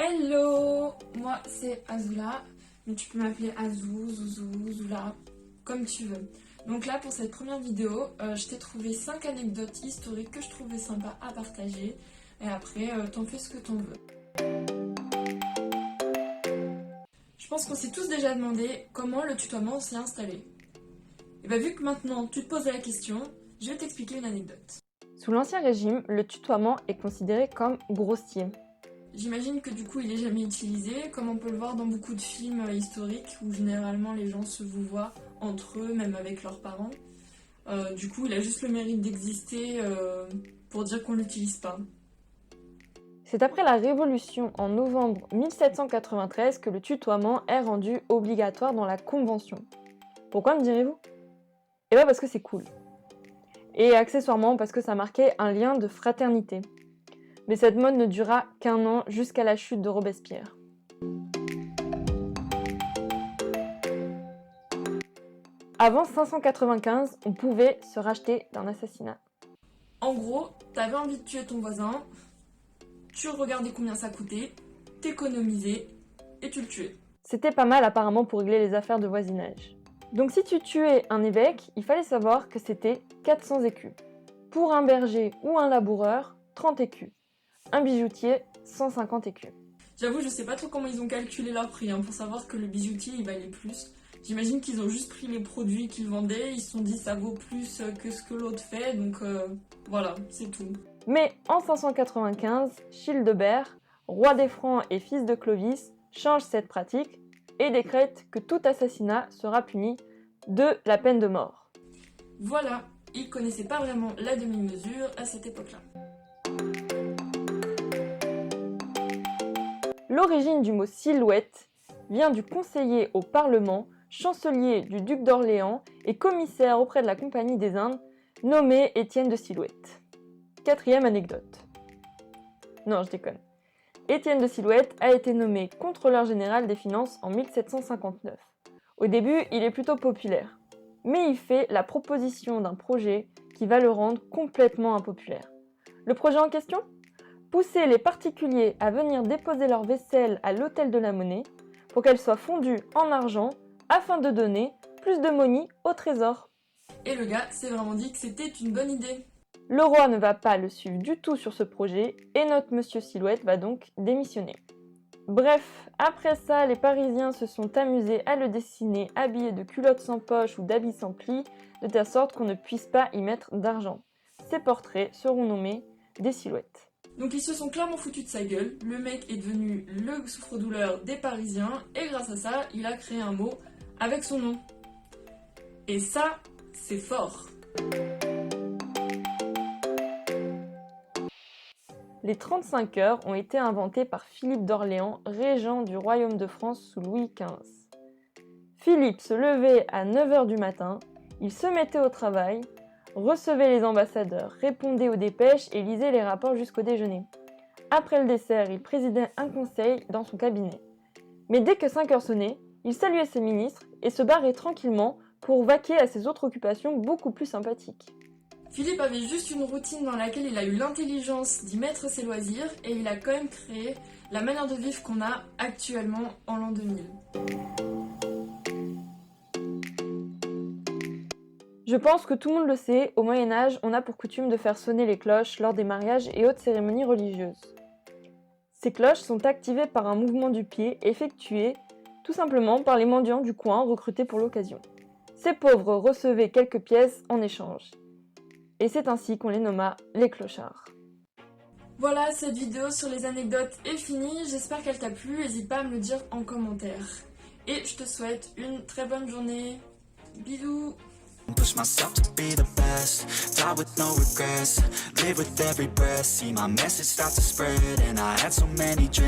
Hello, moi c'est Azula, mais tu peux m'appeler Azou, Zouzou, Zoula, comme tu veux. Donc là pour cette première vidéo, je t'ai trouvé 5 anecdotes historiques que je trouvais sympa à partager. Et après, t'en fais ce que t'en veux. Je pense qu'on s'est tous déjà demandé comment le tutoiement s'est installé. Et bah vu que maintenant tu te poses la question, je vais t'expliquer une anecdote. Sous l'Ancien Régime, le tutoiement est considéré comme grossier. J'imagine que du coup il est jamais utilisé, comme on peut le voir dans beaucoup de films historiques où généralement les gens se vouvoient entre eux, même avec leurs parents. Du coup il a juste le mérite d'exister pour dire qu'on l'utilise pas. C'est après la Révolution en novembre 1793 que le tutoiement est rendu obligatoire dans la Convention. Pourquoi me direz-vous? Eh bien parce que c'est cool. Et accessoirement parce que ça marquait un lien de fraternité. Mais cette mode ne dura qu'un an jusqu'à la chute de Robespierre. Avant 595, on pouvait se racheter d'un assassinat. En gros, t'avais envie de tuer ton voisin, tu regardais combien ça coûtait, t'économisais et tu le tuais. C'était pas mal apparemment pour régler les affaires de voisinage. Donc si tu tuais un évêque, il fallait savoir que c'était 400 écus. Pour un berger ou un laboureur, 30 écus. Un bijoutier, 150 écus. J'avoue, je sais pas trop comment ils ont calculé leur prix pour savoir que le bijoutier il valait plus. J'imagine qu'ils ont juste pris les produits qu'ils vendaient, ils se sont dit ça vaut plus que ce que l'autre fait, donc voilà, c'est tout. Mais en 595, Childebert, roi des Francs et fils de Clovis, change cette pratique et décrète que tout assassinat sera puni de la peine de mort. Voilà, ils connaissaient pas vraiment la demi-mesure à cette époque-là. L'origine du mot silhouette vient du conseiller au Parlement, chancelier du duc d'Orléans et commissaire auprès de la Compagnie des Indes, nommé Étienne de Silhouette. Quatrième anecdote. Non, je déconne. Étienne de Silhouette a été nommé contrôleur général des finances en 1759. Au début, il est plutôt populaire, mais il fait la proposition d'un projet qui va le rendre complètement impopulaire. Le projet en question ? Pousser les particuliers à venir déposer leur vaisselle à l'hôtel de la Monnaie pour qu'elle soit fondue en argent afin de donner plus de money au trésor. Et le gars s'est vraiment dit que c'était une bonne idée. Le roi ne va pas le suivre du tout sur ce projet et notre monsieur Silhouette va donc démissionner. Bref, après ça, les Parisiens se sont amusés à le dessiner habillé de culottes sans poche ou d'habits sans plis, de telle sorte qu'on ne puisse pas y mettre d'argent. Ces portraits seront nommés des silhouettes. Donc ils se sont clairement foutus de sa gueule, le mec est devenu le souffre-douleur des Parisiens et grâce à ça, il a créé un mot avec son nom. Et ça, c'est fort. Les 35 heures ont été inventées par Philippe d'Orléans, régent du royaume de France sous Louis XV. Philippe se levait à 9h du matin, il se mettait au travail, recevait les ambassadeurs, répondait aux dépêches et lisait les rapports jusqu'au déjeuner. Après le dessert, il présidait un conseil dans son cabinet. Mais dès que 5 heures sonnaient, il saluait ses ministres et se barrait tranquillement pour vaquer à ses autres occupations beaucoup plus sympathiques. Philippe avait juste une routine dans laquelle il a eu l'intelligence d'y mettre ses loisirs et il a quand même créé la manière de vivre qu'on a actuellement en l'an 2000. Je pense que tout le monde le sait, au Moyen-Âge, on a pour coutume de faire sonner les cloches lors des mariages et autres cérémonies religieuses. Ces cloches sont activées par un mouvement du pied effectué tout simplement par les mendiants du coin recrutés pour l'occasion. Ces pauvres recevaient quelques pièces en échange. Et c'est ainsi qu'on les nomma les clochards. Voilà, cette vidéo sur les anecdotes est finie, j'espère qu'elle t'a plu, n'hésite pas à me le dire en commentaire. Et je te souhaite une très bonne journée. Bisous. Push myself to be the best, die with no regrets, live with every breath, see my message start to spread, and I had so many dreams.